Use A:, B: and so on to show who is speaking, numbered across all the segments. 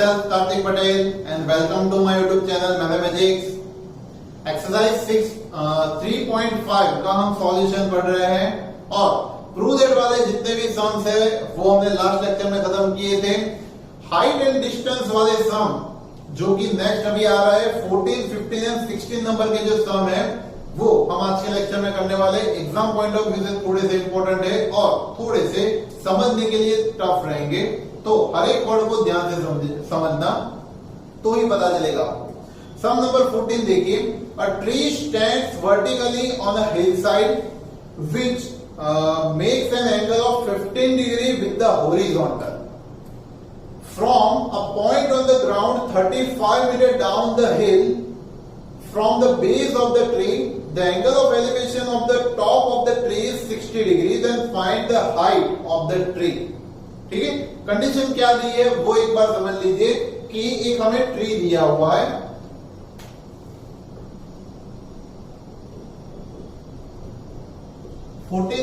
A: myself Kartik Patel and welcome to my YouTube channel Mathematics. Exercise 3.5 का हम solution पढ़ रहे हैं और प्रूव दैट वाले जितने भी सम्स है वो हमने लास्ट लेक्चर में खत्म किए थे। हाइट एंड डिस्टेंस वाले सम जो कि नेक्स्ट अभी आ रहा है 14, 15 एंड 16 नंबर के जो सम है वो हम आज के लेक्चर में करने वाले। एग्जाम पॉइंट ऑफ व्यू से थोड़े से इंपॉर्टेंट है और थोड़े से समझने के लिए टफ रहेंगे, तो हर एक वर्ड को ध्यान से समझना तो ही पता चलेगा। सम नंबर 14 देखिए, a tree stands vertically on a hillside which makes an angle of 15 degree with the horizontal. From a point on the ground 35 meter down the hill, from the base of the tree, the angle of elevation of the top of the tree is 60 degrees. Then find the height of the tree. ठीक है, condition क्या दी है वो एक बार समझ लीजिए कि एक हमें ट्री दिया हुआ है,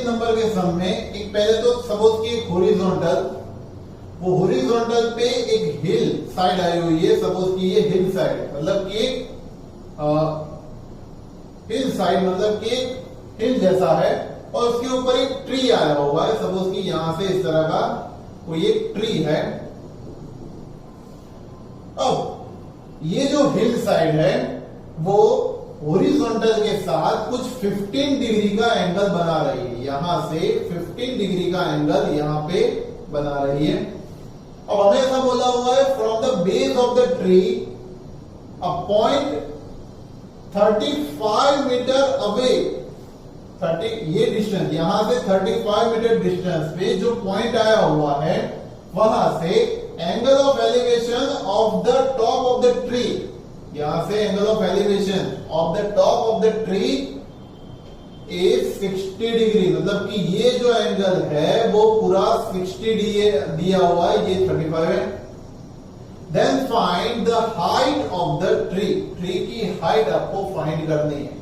A: नंबर के सम में एक पहले तो सपोज की एक हॉरिजॉन्टल, वो हॉरिजॉन्टल पे एक हिल साइड आई हुई है। सपोज की ये हिल साइड मतलब कि हिल साइड मतलब कि हिल जैसा है और उसके ऊपर एक ट्री आया हुआ है। सपोज कि यहां से इस तरह का कोई एक ट्री है। अब ये जो हिल साइड है वो हॉरिजॉन्टल के साथ कुछ 15 डिग्री का एंगल बना रही है। यहां से 15 डिग्री का एंगल यहां पे बना रही है। अब हमें ऐसा बोला हुआ है from the base of the tree a point 35 meter away, 30 ये डिस्टेंस यहां से 35 मीटर डिस्टेंस पे जो पॉइंट आया हुआ है वहां से angle of elevation of the top of the tree, यहां से angle of elevation of the top of the tree is 60 degree. मतलब कि ये जो एंगल है वो पूरा 60 दिया हुआ है, ये 35 है। Then find the height of the tree, tree की हाइट आपको फाइंड करनी है।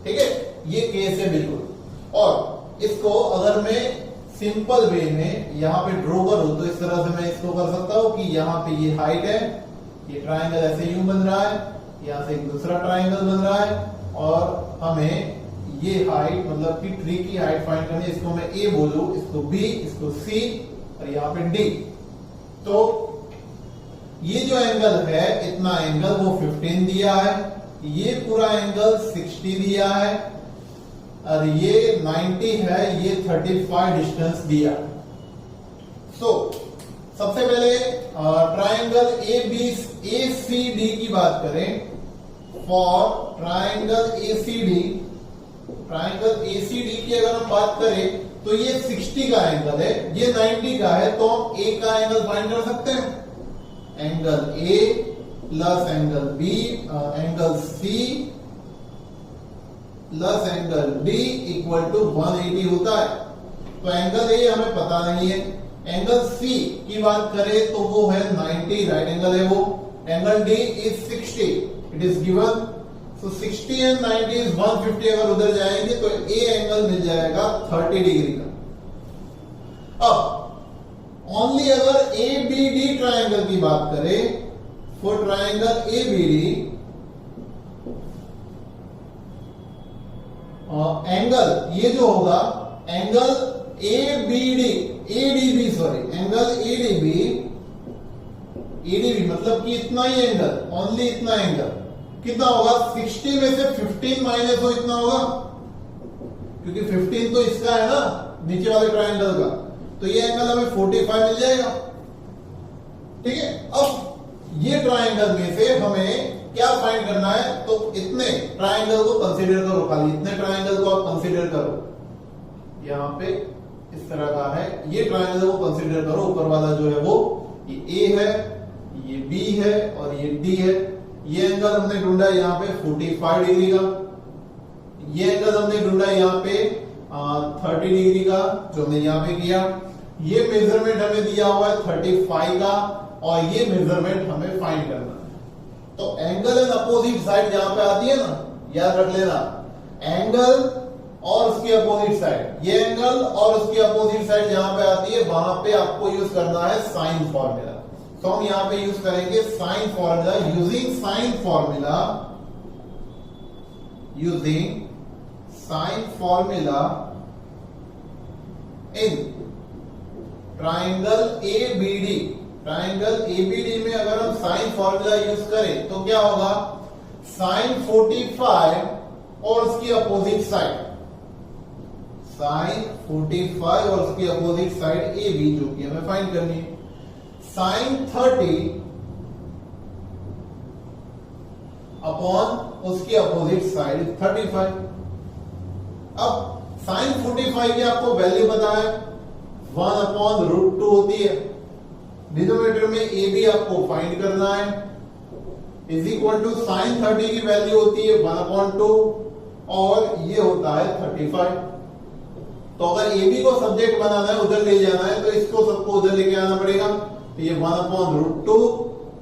A: ठीक है, ये केस है बिल्कुल। और इसको अगर मैं सिंपल वे में यहां पे ड्रॉ करूं तो इस तरह से मैं इसको कर सकता हूं कि यहां पे ये हाइट है, ये ट्राइंगल ऐसे यूं बन रहा है, यहां से एक दूसरा ट्राइंगल बन रहा है और हमें ये हाइट मतलब कि ट्री की हाइट फाइंड करनी है। इसको मैं ए बोलूं, इसको बी, इसको सी और यहां पे डी। तो ये जो एंगल है इतना एंगल वो 15 दिया है, ये पूरा एंगल 60 दिया है और ये 90 है, ये 35 डिस्टेंस दिया। सो सबसे पहले ट्राइंगल ACD की बात करें। फॉर ट्राइंगल ACD की अगर हम बात करें तो ये 60 का एंगल है, ये 90 का है, तो हम A का एंगल फाइंड कर सकते हैं। Angle A plus angle B angle C plus angle D equal to 180 होता है। तो एंगल A हमें पता नहीं है। एंगल C की बात करें तो वो है 90, राइट एंगल है वो। Angle D is 60, it is given. So 60 and 90 is 150। अगर उधर जाएंगे तो A एंगल मिल जाएगा 30 डिग्री का। अब ओनली अगर ABD ट्राइंगल की बात करें, फॉर ट्राइंगल ABD एंगल ये जो होगा एंगल एंगल ADB मतलब कि इतना ही एंगल, ओनली इतना एंगल कितना होगा? 60 में से 15 माइनस हो इतना होगा, क्योंकि 15 तो इसका है ना नीचे वाले ट्राइंगल का, तो ये एंगल हमें 45 मिल जाएगा। ठीक है, अब ये ट्राइंगल में से हमें क्या फाइंड करना है? तो इतने ट्राइंगल को कंसीडर करो, खाली इतने ट्राइंगल को आप कंसीडर करो। यहां पे इस तरह का है, ये ट्राइंगल को कंसीडर करो। ऊपर वाला जो है वो ये A है, ये B है और ये D है। ये एंगल हमने ढूंढा यहाँ पे 45 डिग्री का, ये एंगल हमने ढूंढा यहाँ पे 30 डिग्री का जो हमने यहाँ पे किया। ये मेजरमेंट हमें दिया हुआ है 35 का और ये मेजरमेंट हमें फाइंड करना है। तो एंगल एंड अपोजिट साइड जहां पे आती है ना, याद रख लेना, एंगल और उसकी अपोजिट साइड, ये एंगल और उसकी अपोजिट साइड जहां पे आती है वहां पे आपको यूज करना है साइन फॉर्मूला। तो हम यहां पे यूज करेंगे sine formula, using sine formula in triangle ABD. Triangle ABD में अगर हम साइन फॉर्मूला यूज करें तो क्या होगा, साइन 45 और उसकी अपोजिट साइड, साइन 45 और उसकी अपोजिट साइड ए बी, जो कि हमें फाइंड करनी है। साइन 30 अपॉन उसकी अपोजिट साइड 35। अब साइन 45 की आपको वैल्यू पता है 1/√2 होती है। डिनोमिनेटर में ए बी आपको फाइंड करना है, इज इक्वल टू साइन 30 की वैल्यू होती है 1/2 और ये होता है 35। तो अगर ए बी को सब्जेक्ट बनाना है, उधर ले जाना है, तो इसको सबको उधर लेके आना पड़ेगा। तो ये 1/√2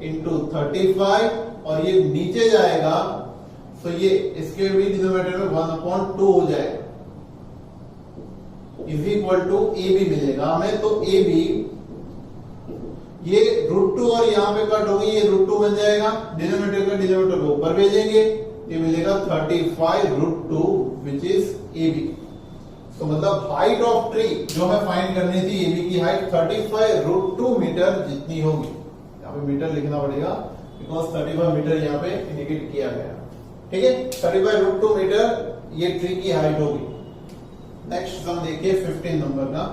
A: इंटू 35 और ये नीचे जाएगा, तो ये इसके भी डिनोमिनेटर में 1/2 हो जाएगा, is equal to A B मिलेगा हमें। तो ए बी ये √2 और यहां पे कट होगी, ये √2 बन जाएगा, डिनोमिनेटर का डिनोमिनेटर को ऊपर भेजेंगे, ये मिलेगा 35√2 विच इज ए बी। तो मतलब हाइट ऑफ ट्री जो हमें फाइंड करनी थी, ए बी की हाइट 35√2 मीटर जितनी होगी। यहाँ पे मीटर लिखना पड़ेगा बिकॉज 35 मीटर यहाँ पे इंडिकेट किया गया, ठीक है। 35√2 मीटर ये ट्री की हाइट होगी। नेक्स्ट सम देखिए 15 नंबर का।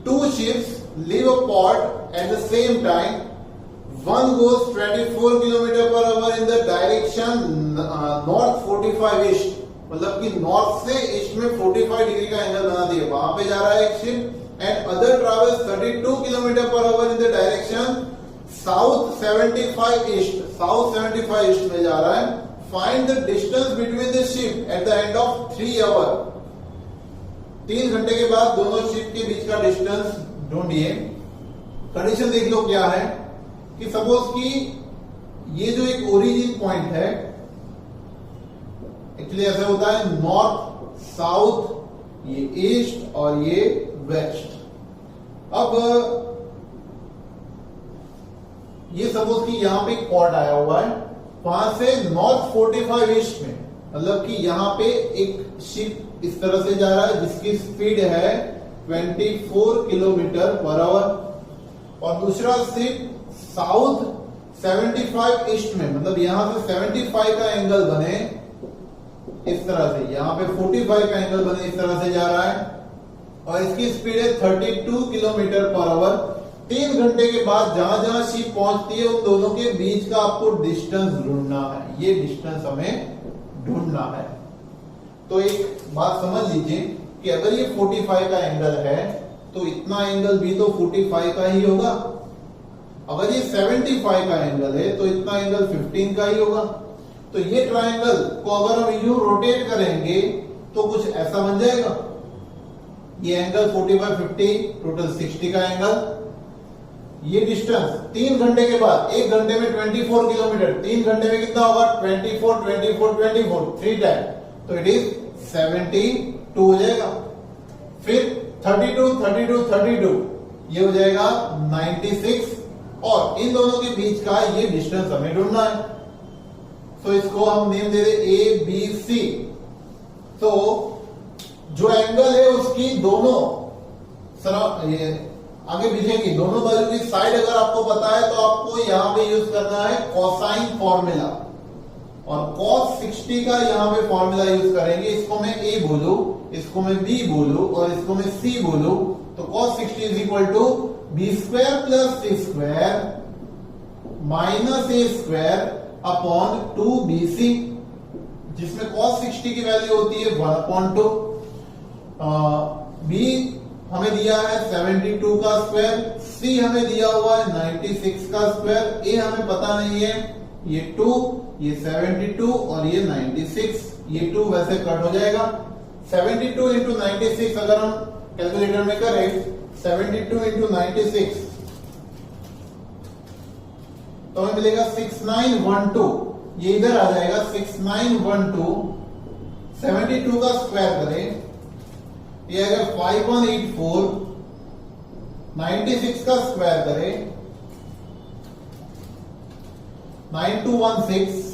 A: Two ships leave a port at the same time. One goes 24 km/h in the direction north 45 east. मतलब कि नॉर्थ से ईस्ट में 45 डिग्री का एंगल बना दिया, वहां पे जा रहा है एक ship. And other travels 32 km/h in the direction south 75 east, south 75 east में जा रहा है। Find the distance between the ship at the end of 3 hour. 3 घंटे के बाद दोनों शिप के बीच का डिस्टेंस ढूंढिए। कंडीशन देख लो क्या है कि सपोज कि ये जो एक ओरिजिन पॉइंट है, एक्चुअली ऐसा होता है नॉर्थ साउथ, ये ईस्ट और ये वेस्ट। अब ये सपोज कि यहां पे एक पॉइंट आया हुआ है, वहां से नॉर्थ 45 ईस्ट में, मतलब कि यहां पे एक शिप इस तरह से जा रहा है जिसकी स्पीड है 24 km/h और दूसरा शिप साउथ 75 ईस्ट में, मतलब यहां से 75 का एंगल बने इस तरह से, यहां पे 45 का एंगल बने इस तरह से जा रहा है और इसकी स्पीड है 32 km/h। 3 घंटे के बाद जहां जहां शिप पहुंचती है उन दोनों के बीच का आपको डिस्टेंस ढूंढना है, ये डिस्टेंस हमें ढूंढना है। तो एक बात समझ लीजिए कि अगर ये 45 का एंगल है तो इतना एंगल भी तो 45 का ही होगा। अगर ये 75 का एंगल है तो इतना एंगल 15 का ही होगा। तो ये ट्रायंगल को अगर हम यूं रोटेट करेंगे तो कुछ ऐसा बन जाएगा। ये एंगल 45 50 टोटल 60 का एंगल। ये डिस्टेंस 3 घंटे के बाद, 1 घंटे में 24 किलोमीटर, 3 घंटे में कितना होगा 24 24 24 3 टाइम, तो इट इज 72 हो जाएगा। फिर 32 32 32 ये हो जाएगा 96 और इन दोनों के बीच का ये डिस्टेंस हमें ढूंढना है। तो इसको हम name they they A B C. तो जो एंगल है उसकी दोनों ये आगे पीछे की दोनों बाजू की साइड अगर आपको पता है तो आपको यहां पे यूज करना है कोसाइन फॉर्मूला और cos 60 का यहां पे फॉर्मूला यूज करेंगे। इसको मैं ए बोलूं, इसको मैं बी बोलूं और इसको मैं सी बोलूं तो cos 60 is equal to b square plus c square minus a square upon 2bc, जिसमें cos 60 की वैल्यू होती है 1/2। बी हमें दिया है 72 का स्क्वायर, सी हमें दिया हुआ है 96 का स्क्वायर, ए हमें पता नहीं है, ये 2 ये 72 और ये 96, ये 2 वैसे कट हो जाएगा। 72 इंटू 96 अगर हम कैलकुलेटर में करें 72 इंटू 96 तो हमें मिलेगा 6912, ये इधर आ जाएगा 6912। 72 का स्क्वायर करें ये आएगा 5184 96 का स्क्वायर करें, 9216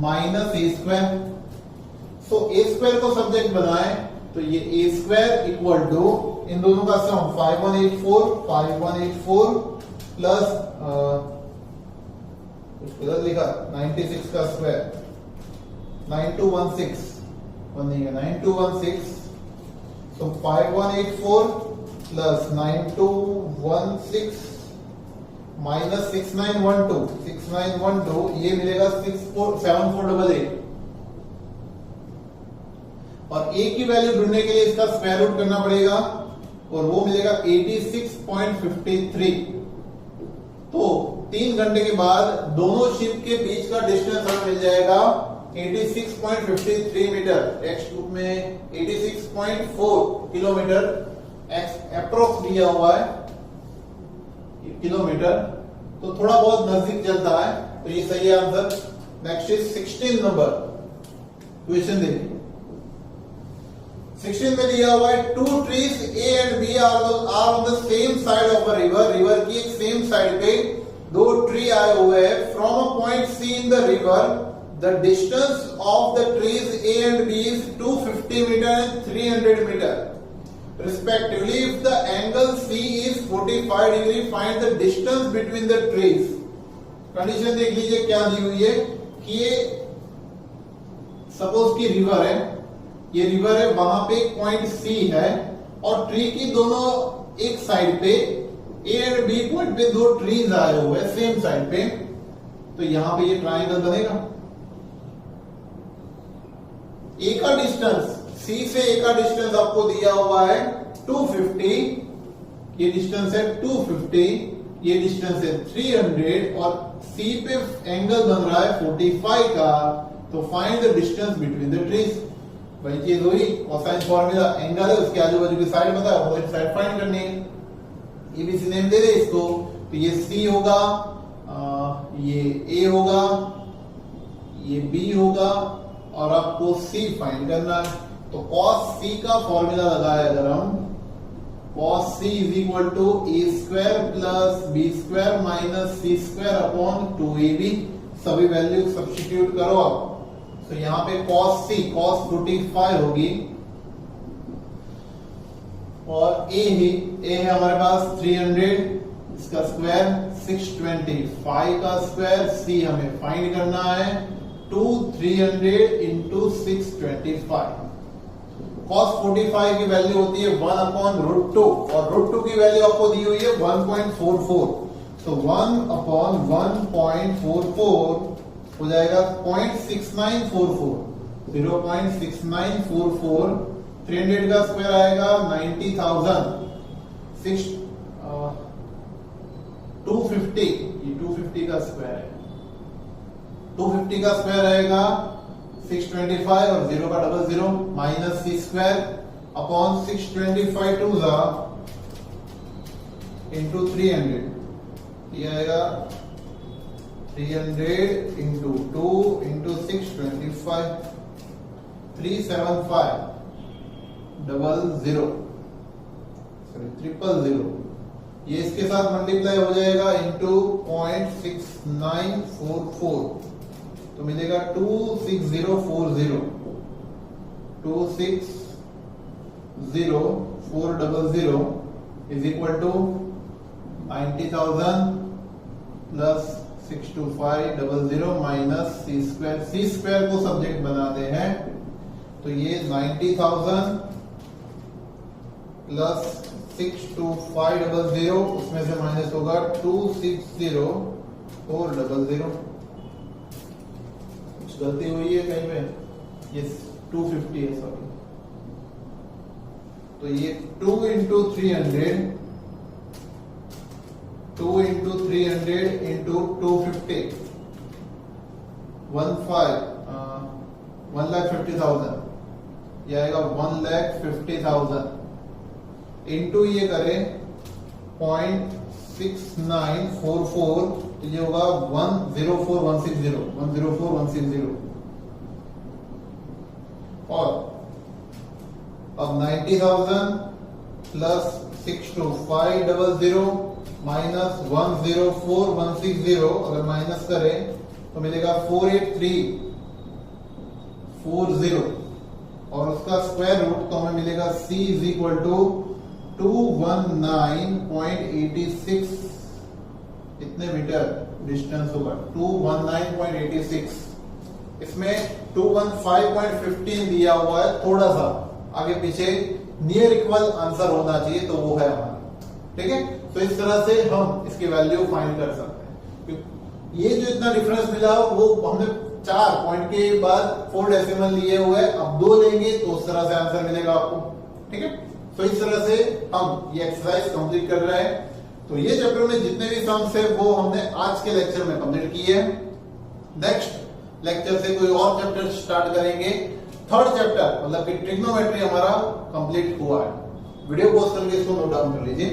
A: minus a square. So A square को सब्जेक्ट बनाएं तो ये ए स्क्वायर इक्वल टू इन दोनों का सम 5184 प्लस कुछ गलत लिखा 96 का स्क्वायर 9216 बनेगा 9216। तो 5184 प्लस 9216 माइनस 6912 ये मिलेगा 7488। और ए की वैल्यू ढूंढने के लिए इसका स्क्वायर रूट करना पड़ेगा और वो मिलेगा 86.53। तो 3 घंटे के बाद दोनों शिप के बीच का डिस्टेंस हमें मिल जाएगा 86.53 मीटर। एक्स क्यूब में 86.4 किलोमीटर अप्रोक्स दिया हुआ है किलोमीटर, तो थोड़ा बहुत नजदीक चलता है, तो ये सही है answer. Next is 16 number question देखिए। 16 में दिया हुआ है two trees A and B are on the same side of a river. River की एक सेम साइड पे दो ट्री आए हुए हैं। From a point C in the river the distance of the trees A and B is 250 meter and 300 meter respectively. If the angle C is 45 degree, find the distance between the trees. Condition देख लीजिए क्या दी हुई है कि ये suppose की river है, ये रिवर है, वहां पे एक पॉइंट सी है और ट्री की दोनों एक साइड पे ए एंड बी पॉइंट पे दो ट्रीज आए हुए हैं सेम साइड पे, तो यहां पे ये ट्रायंगल बनेगा। ए का डिस्टेंस सी से ए का डिस्टेंस आपको दिया हुआ है 250, ये डिस्टेंस है 250, ये डिस्टेंस है 300 और सी पे एंगल बन रहा है 45 का। तो find the distance between the trees. वही चीज हुई, कोसाइन फॉर्मूला, एंगल है उसके आजू बाजू की साइड बताया, अपोजिट साइड फाइंड करनी है। एबीसी नेम दे दे इसको, तो ये सी होगा, ये ए होगा, ये बी होगा और आपको सी फाइंड करना है। तो cos c का फॉर्मूला लगाया अगर हम, cos c is equal to a square plus b square minus c square upon 2ab। सभी वैल्यू सब्स्टिट्यूट करो आप। तो यहां पे cos c cos 45 होगी और a है हमारे पास 300, इसका स्क्वायर 625 का स्क्वायर, c हमें फाइंड करना है 300 इंटू 625। cos 45 की वैल्यू होती है 1/√2 और √2 की वैल्यू आपको दी हुई है 1.44। तो 1/1.44 हो जाएगा 0.6944, 0.6944। 300 का स्क्वायर आएगा 90,000, 250, ये 250 का स्क्वायर है, 250 का स्क्वायर आएगा 625 और 0 का double 0 minus c square upon 625 two जा इंटू 300, ये आएगा 300 इंटू 2 इंटू 625, 375 00 000। ये इसके साथ मल्टीप्लाई हो जाएगा इंटू 0.6944, तो मिलेगा 26040, 260,400 is equal to 90,000 plus 62500 minus c square. C square को सब्जेक्ट बनाते हैं तो ये 90,000 प्लस 62500, उसमें से माइनस होगा 260,400। गलती हुई है कहीं में, ये 250 है सॉरी। तो ये 2 इंटू 300 इंटू 250 1,50,000, ये आएगा 1,50,000 इंटू ये करें 0.6944, तो ये होगा 104,160 और अब 90,000 प्लस 62500 माइनस 104160, अगर माइनस करें तो मिलेगा 48340 और उसका स्क्वायर रूट तो हमें मिलेगा c इज इक्वल टू 219.86, इतने मीटर डिस्टेंस होगा 219.86। इसमें 215.15 दिया हुआ है, थोड़ा सा आगे पीछे नियर इक्वल आंसर होना चाहिए, तो वो है हमारा। ठीक है, तो इस तरह से हम इसकी वैल्यू फाइंड कर सकते हैं। ये जो इतना डिफरेंस मिला वो हमने 4 पॉइंट के बाद 4 डेसिमल लिए हुए, अब 2 लेंगे तो उस तरह से आंसर मिलेगा आपको। ठीक है, तो इस तरह से हम ये एक्सरसाइज कंप्लीट कर रहे हैं। तो ये चैप्टर में जितने भी सम्स है वो हमने आज के लेक्चर में कंप्लीट किए हैं। नेक्स्ट लेक्चर से कोई और चैप्टर स्टार्ट करेंगे। थर्ड चैप्टर मतलब कि ट्रिग्नोमेट्री हमारा कंप्लीट हुआ है। वीडियो पॉज करके इसको नोट डाउन कर लीजिए।